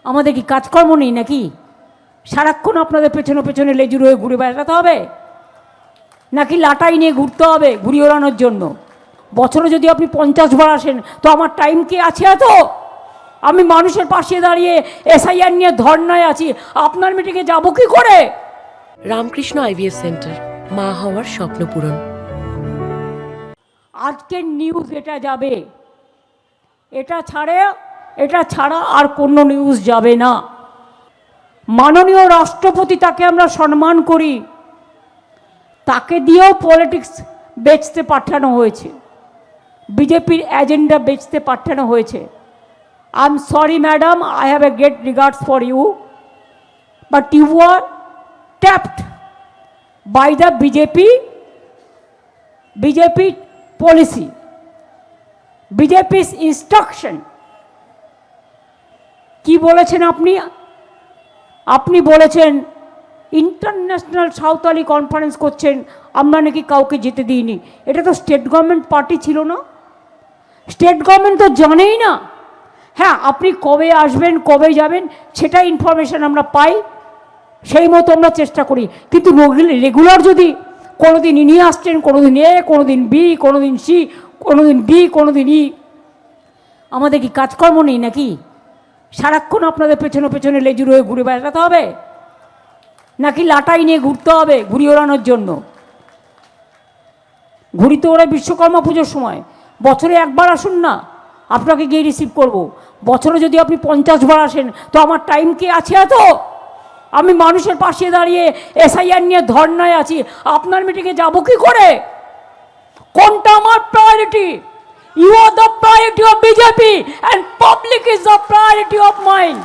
আমাদের কি কাজকর্ম নেই নাকি? সারাক্ষণ আপনাদের পেছনে পেছনে লেজুর হয়ে ঘুরে বেড়াতে হবে, নাকি লাটাই নিয়ে ঘুরতে হবে ঘুরি ওড়ানোর জন্য? বছরে যদি আপনি 50 বার আসেন তো আমার টাইম কি আছে এত? আমি মানুষের পাশে দাঁড়িয়ে এসআইআর নিয়ে ধর্নায় আছি, আপনার মিটিংয়ে যাবো কি করে? রামকৃষ্ণ আইভিএফ সেন্টার, মা হওয়ার স্বপ্ন পূরণ। আজকের নিউজ এটা যাবে, এটা ছাড়া আর কোনো নিউজ যাবে না। মাননীয় রাষ্ট্রপতি, তাকে আমরা সম্মান করি, তাকে দিয়েও পলিটিক্স বেচতে পাঠানো হয়েছে, বিজেপির এজেন্ডা বেচতে পাঠানো হয়েছে। I am sorry madam, I have a great regards for you, but you are tapped by the BJP policy, BJP's instruction। কি বলেছেন আপনি বলেছেন ইন্টারন্যাশনাল সাঁওতালি কনফারেন্স করছেন, আমরা নাকি কাউকে যেতে দিইনি। এটা তো স্টেট গভর্নমেন্ট পার্টি ছিল না, স্টেট গভর্নমেন্ট তো জানেই না। হ্যাঁ, আপনি কবে আসবেন কবে যাবেন সেটা ইনফরমেশন আমরা পাই, সেই মতো আমরা চেষ্টা করি, কিন্তু রেগুলার যদি কোনোদিন নিয়ে আসছেন, কোনোদিন এ, কোনোদিন বি, কোনোদিন সি, কোনোদিন ডি, কোনোদিন ই, আমাদের কি কাজকর্ম নেই নাকি? সারাক্ষণ আপনাদের পেছনে পেছনে লেজুর হয়ে ঘুরে বেড়াতে হবে, নাকি লাটাই নিয়ে ঘুরতে হবে ঘুরি ওড়ানোর জন্য? ঘুরি তো ওরা বিশ্বকর্মা পুজোর সময়, বছরে একবার আসুন না, আপনাকে গিয়ে রিসিভ করব। বছরে যদি আপনি 50 বার আসেন তো আমার টাইম কি আছে এত? আমি মানুষের পাশে দাঁড়িয়ে এসআইআর নিয়ে ধর্নায় আছি, আপনার মিটিংয়ে যাবো কি করে? কোনটা আমার priority? You are the priority of BJP and public is the priority of mind.